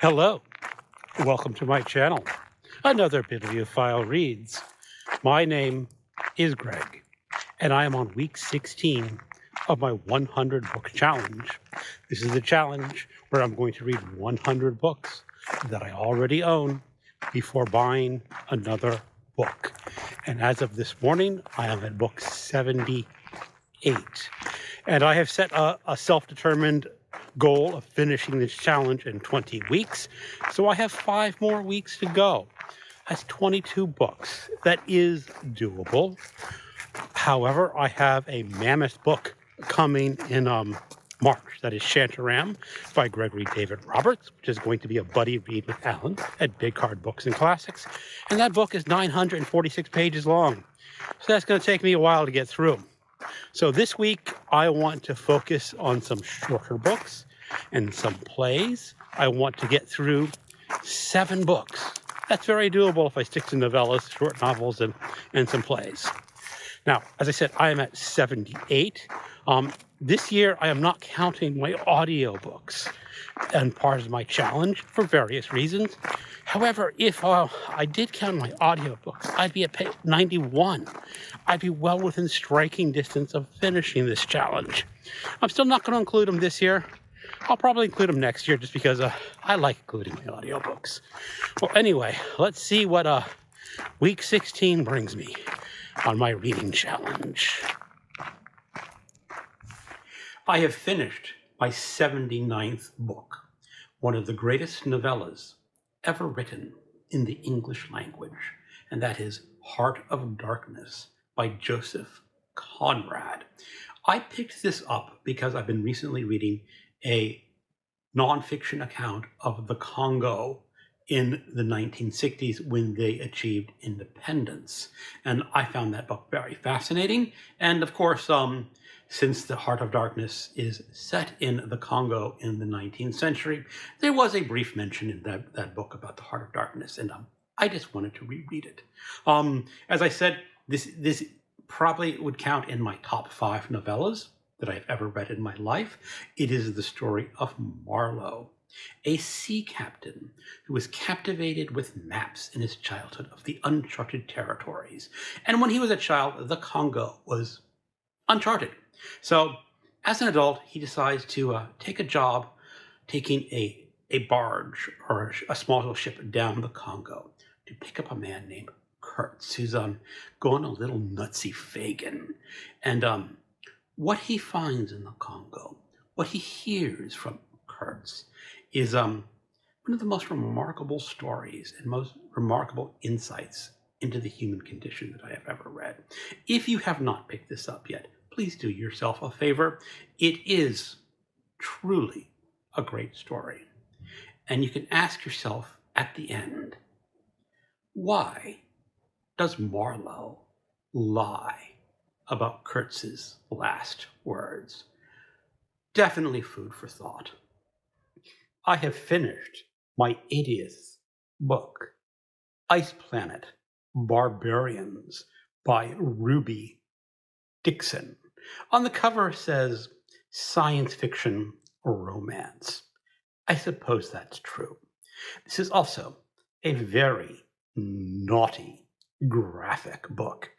Hello, welcome to my channel. Another Bibliophile Reads. My name is Greg, and I am on week 16 of my 100 book challenge. This is a challenge where I'm going to read 100 books that I already own before buying another book. And as of this morning, I am at book 78. And I have set a self-determined goal of finishing this challenge in 20 weeks. So I have 5 more weeks to go. That's 22 books. That is doable. However, I have a mammoth book coming in March. That is Shantaram by Gregory David Roberts, which is going to be a buddy read with Alan at Big Hard Books and Classics. And that book is 946 pages long. So that's going to take me a while to get through. So this week, I want to focus on some shorter books and some plays. I want to get through 7 books. That's very doable if I stick to novellas, short novels, and some plays. Now, as I said, I am at 78. This year, I am not counting my audiobooks and part of my challenge for various reasons. However, if I did count my audiobooks, I'd be at page 91. I'd be well within striking distance of finishing this challenge. I'm still not going to include them this year. I'll probably include them next year just because I like including my audiobooks. Well, anyway, let's see what week 16 brings me on my reading challenge. I have finished my 79th book, one of the greatest novellas ever written in the English language, and that is Heart of Darkness by Joseph Conrad. I picked this up because I've been recently reading a nonfiction account of the Congo in the 1960s when they achieved independence. And I found that book very fascinating. And of course, since The Heart of Darkness is set in the Congo in the 19th century, there was a brief mention in that book about the Heart of Darkness, and I just wanted to reread it. As I said, this probably would count in my top 5 novellas that I've ever read in my life. It is the story of Marlowe, a sea captain who was captivated with maps in his childhood of the uncharted territories. And when he was a child, the Congo was uncharted. So as an adult, he decides to take a job taking a barge or a small little ship down the Congo to pick up a man named Kurtz, who's going a little nutsy Fagin. And what he finds in the Congo, what he hears from Kurtz, is one of the most remarkable stories and most remarkable insights into the human condition that I have ever read. If you have not picked this up yet, please do yourself a favor. It is truly a great story. And you can ask yourself at the end, why does Marlowe lie about Kurtz's last words? Definitely food for thought. I have finished my 80th book, Ice Planet Barbarians by Ruby Dixion. On the cover says science fiction romance. I suppose that's true. This is also a very naughty, graphic book.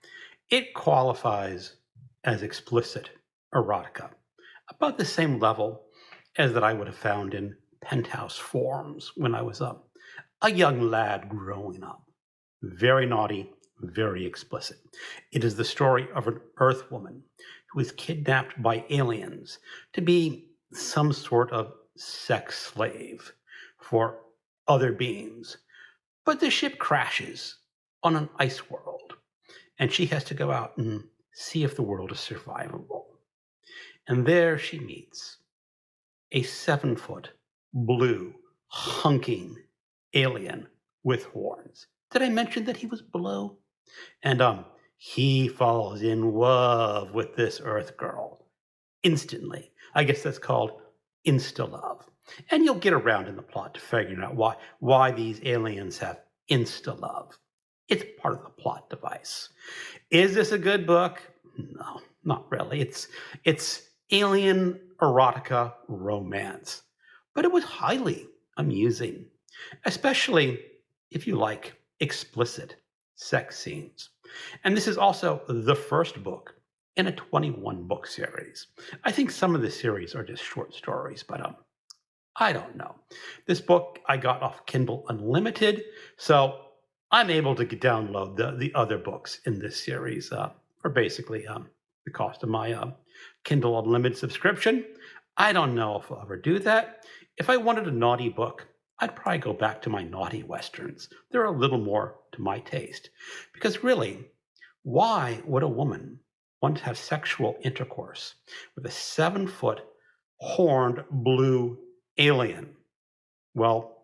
It qualifies as explicit erotica, about the same level as that I would have found in Penthouse forums when I was a young lad growing up. Very naughty, very explicit. It is the story of an Earth woman who is kidnapped by aliens to be some sort of sex slave for other beings. But the ship crashes on an ice world, and she has to go out and see if the world is survivable. And there she meets a 7-foot, blue, hunking alien with horns. Did I mention that he was blue? And he falls in love with this Earth girl instantly. I guess that's called insta-love. And you'll get around in the plot to figuring out why these aliens have insta-love. It's part of the plot device. Is this a good book? No, not really. It's alien erotica romance. But it was highly amusing, especially if you like explicit sex scenes. And this is also the first book in a 21 book series. I think some of the series are just short stories, but I don't know. This book I got off Kindle Unlimited, so I'm able to download the other books in this series for basically the cost of my Kindle Unlimited subscription. I don't know if I'll ever do that. If I wanted a naughty book, I'd probably go back to my naughty westerns. They're a little more to my taste. Because really, why would a woman want to have sexual intercourse with a 7-foot horned blue alien? Well,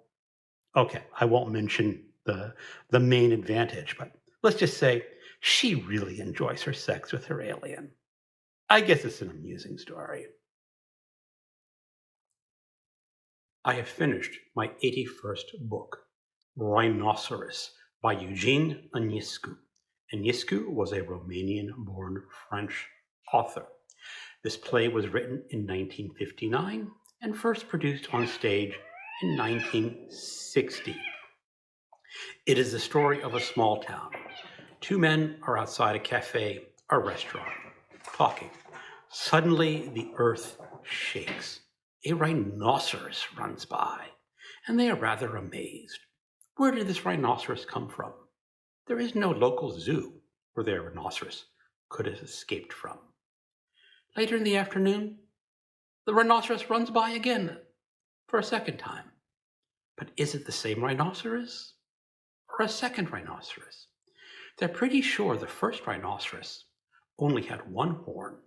okay, I won't mention the main advantage, but let's just say she really enjoys her sex with her alien. I guess it's an amusing story. I have finished my 81st book, Rhinoceros, by Eugène Ionesco. Ionesco was a Romanian-born French author. This play was written in 1959 and first produced on stage in 1960. It is the story of a small town. Two men are outside a cafe or restaurant, talking. Suddenly, the earth shakes. A rhinoceros runs by, and they are rather amazed. Where did this rhinoceros come from? There is no local zoo where their rhinoceros could have escaped from. Later in the afternoon, the rhinoceros runs by again for a second time. But is it the same rhinoceros or a second rhinoceros? They're pretty sure the first rhinoceros only had one horn,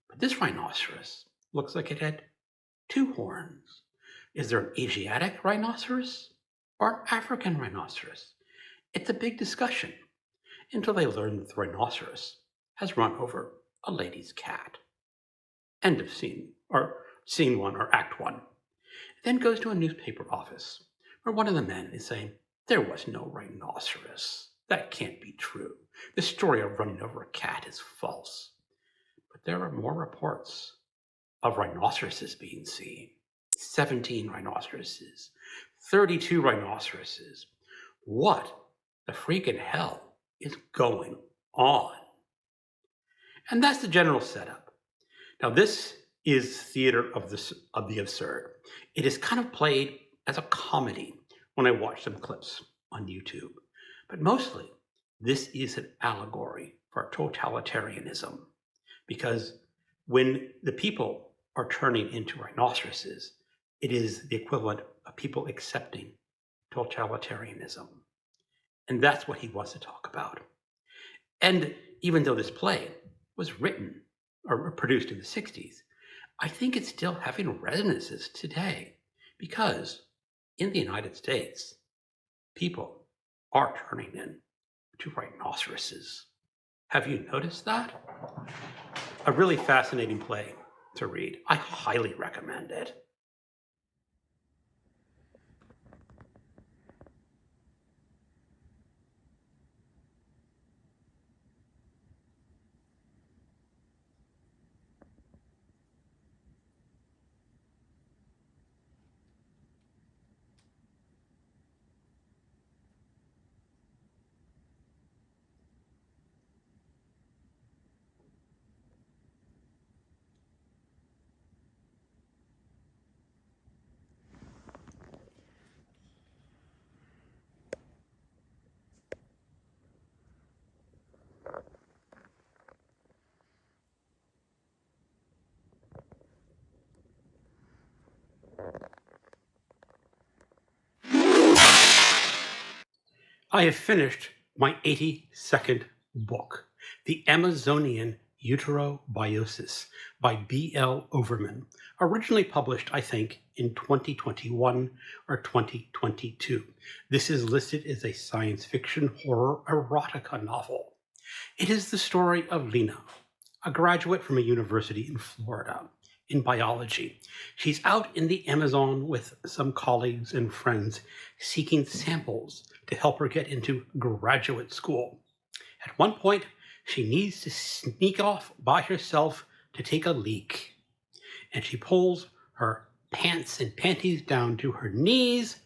but this rhinoceros looks like it had 2 horns. Is there an Asiatic rhinoceros or an African rhinoceros? It's a big discussion until they learn that the rhinoceros has run over a lady's cat. End of scene, or scene 1, or act 1. It then goes to a newspaper office where one of the men is saying, there was no rhinoceros. That can't be true. The story of running over a cat is false. But there are more reports of rhinoceroses being seen. 17 rhinoceroses, 32 rhinoceroses. What the freaking hell is going on? And that's the general setup. Now, this is theater of the absurd. It is kind of played as a comedy when I watch some clips on YouTube. But mostly, this is an allegory for totalitarianism. Because when the people are turning into rhinoceroses, it is the equivalent of people accepting totalitarianism. And that's what he wants to talk about. And even though this play was written or produced in the 60s, I think it's still having resonances today because in the United States, people are turning into rhinoceroses. Have you noticed that? A really fascinating play to read. I highly recommend it. I have finished my 82nd book, The Amazonian Biosis by B.L. Overman, originally published, I think, in 2021 or 2022. This is listed as a science fiction horror erotica novel. It is the story of Lena, a graduate from a university in Florida in biology. She's out in the Amazon with some colleagues and friends seeking samples to help her get into graduate school. At one point, she needs to sneak off by herself to take a leak, and she pulls her pants and panties down to her knees,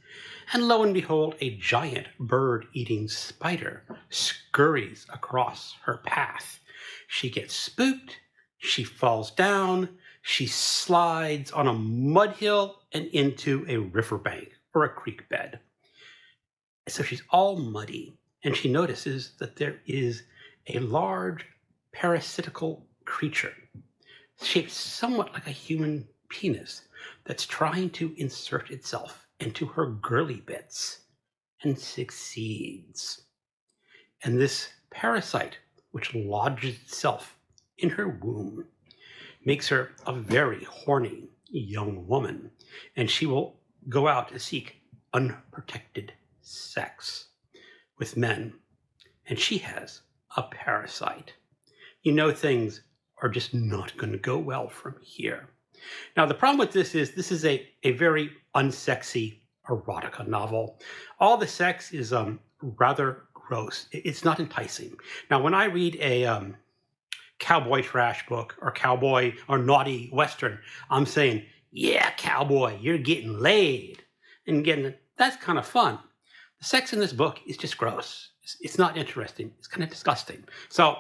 and lo and behold, a giant bird-eating spider scurries across her path. She gets spooked, she falls down, she slides on a mud hill and into a riverbank or a creek bed. So she's all muddy, and she notices that there is a large parasitical creature shaped somewhat like a human penis that's trying to insert itself into her girly bits and succeeds. And this parasite, which lodges itself in her womb, makes her a very horny young woman, and she will go out to seek unprotected sex with men. And she has a parasite. You know, things are just not going to go well from here. Now, the problem with this is a very unsexy erotica novel. All the sex is rather gross. It's not enticing. Now, when I read a cowboy trash book or cowboy or naughty Western, I'm saying, yeah, cowboy, you're getting laid. And again, that's kind of fun. The sex in this book is just gross. It's not interesting. It's kind of disgusting. So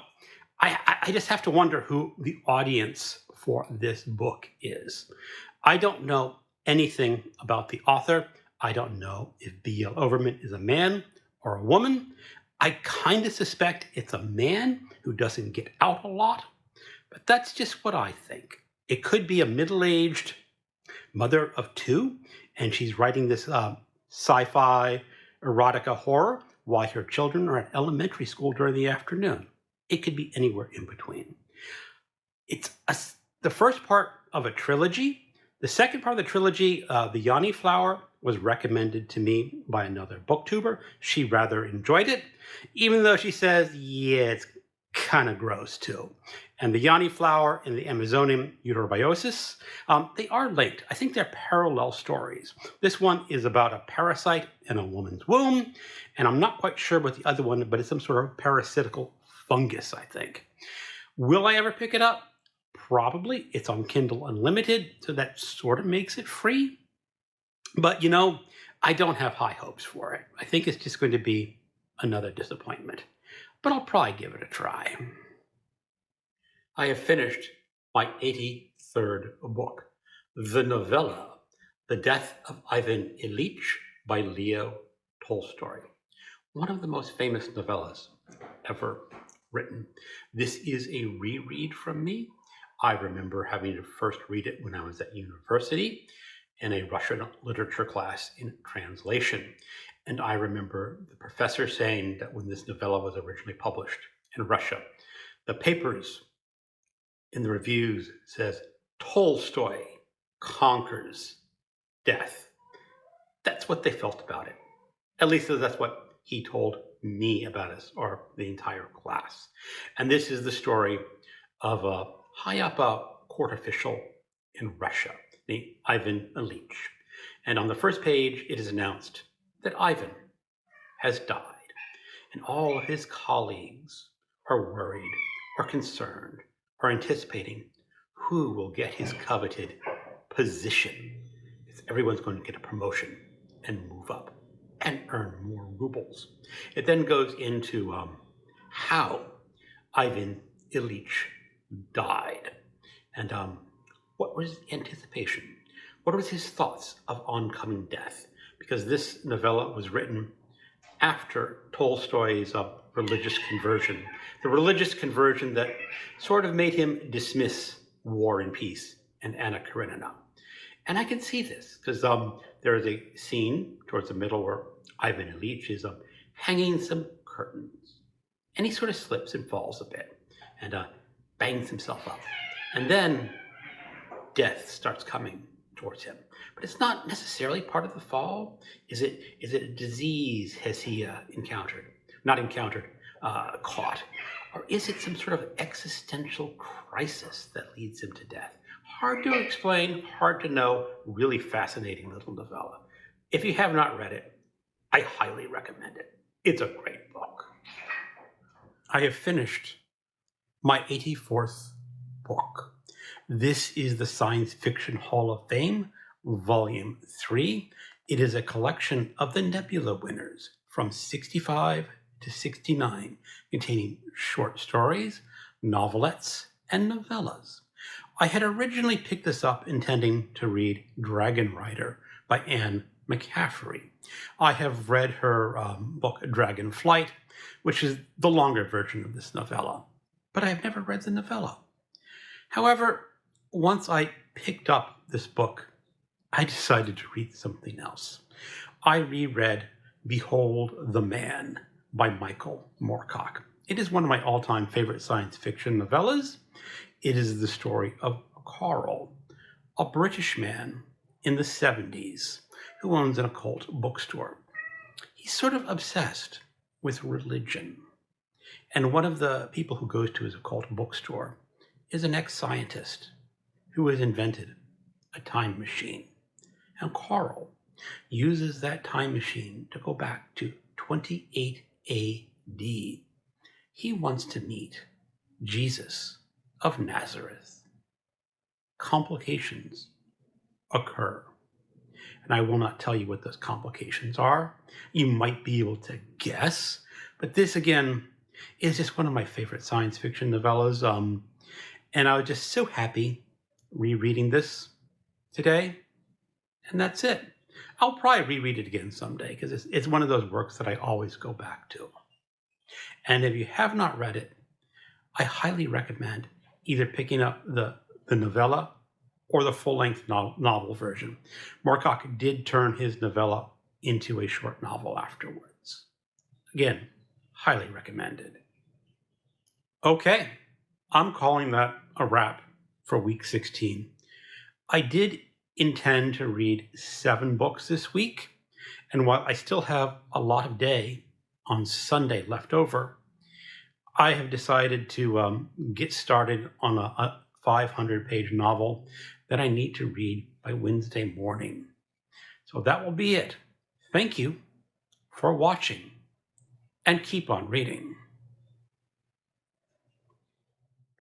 I just have to wonder who the audience for this book is. I don't know anything about the author. I don't know if B.L. Overman is a man or a woman. I kind of suspect it's a man who doesn't get out a lot, but that's just what I think. It could be a middle-aged mother of two, and she's writing this sci-fi erotica horror while her children are at elementary school during the afternoon. It could be anywhere in between. It's the first part of a trilogy. The second part of the trilogy, The Yanni Flower, was recommended to me by another booktuber. She rather enjoyed it, even though she says, yeah, it's kind of gross too. And The Yanni Flower and the Amazonian Biosis, they are linked. I think they're parallel stories. This one is about a parasite in a woman's womb, and I'm not quite sure about the other one, but it's some sort of parasitical fungus, I think. Will I ever pick it up? Probably. It's on Kindle Unlimited, so that sort of makes it free. But, you know, I don't have high hopes for it. I think it's just going to be another disappointment. But I'll probably give it a try. I have finished my 83rd book, the novella, The Death of Ivan Ilyich by Leo Tolstoy. One of the most famous novellas ever written. This is a reread from me. I remember having to first read it when I was at university in a Russian literature class in translation. And I remember the professor saying that when this novella was originally published in Russia, the papers in the reviews says, Tolstoy conquers death. That's what they felt about it. At least that's what he told me about us, or the entire class. And this is the story of a high up court official in Russia, named Ivan Ilyich. And on the first page, it is announced that Ivan has died. And all of his colleagues are worried, are concerned, are anticipating who will get his coveted position. Everyone's going to get a promotion and move up and earn more rubles. It then goes into how Ivan Ilyich died and what was his anticipation? What was his thoughts of oncoming death? Because this novella was written after Tolstoy's religious conversion, the religious conversion that sort of made him dismiss War and Peace and Anna Karenina. And I can see this because there is a scene towards the middle where Ivan Ilyich is hanging some curtains. And he sort of slips and falls a bit and bangs himself up. And then death starts coming towards him. But it's not necessarily part of the fall. Is it a disease has he encountered? Not encountered, caught. Or is it some sort of existential crisis that leads him to death? Hard to explain, hard to know, really fascinating little novella. If you have not read it, I highly recommend it. It's a great book. I have finished my 84th book. This is the Science Fiction Hall of Fame, Volume 3. It is a collection of the Nebula winners from 65 to 69, containing short stories, novelettes, and novellas. I had originally picked this up intending to read Dragon Rider by Anne McCaffrey. I have read her book Dragon Flight, which is the longer version of this novella, but I have never read the novella. However, once I picked up this book, I decided to read something else. I reread Behold the Man by Michael Moorcock. It is one of my all-time favorite science fiction novellas. It is the story of Carl, a British man in the 70s who owns an occult bookstore. He's sort of obsessed with religion. And one of the people who goes to his occult bookstore is an ex-scientist who has invented a time machine. And Carl uses that time machine to go back to 28 AD. He wants to meet Jesus of Nazareth. Complications occur. And I will not tell you what those complications are. You might be able to guess, but this again is just one of my favorite science fiction novellas. And I was just so happy rereading this today. And that's it. I'll probably reread it again someday because it's one of those works that I always go back to. And if you have not read it, I highly recommend either picking up the novella or the full-length novel version. Moorcock did turn his novella into a short novel afterwards. Again, highly recommended. Okay, I'm calling that a wrap for week 16. I did intend to read 7 books this week, and while I still have a lot of day on Sunday left over, I have decided to get started on a 500-page novel that I need to read by Wednesday morning. So that will be it. Thank you for watching, and keep on reading.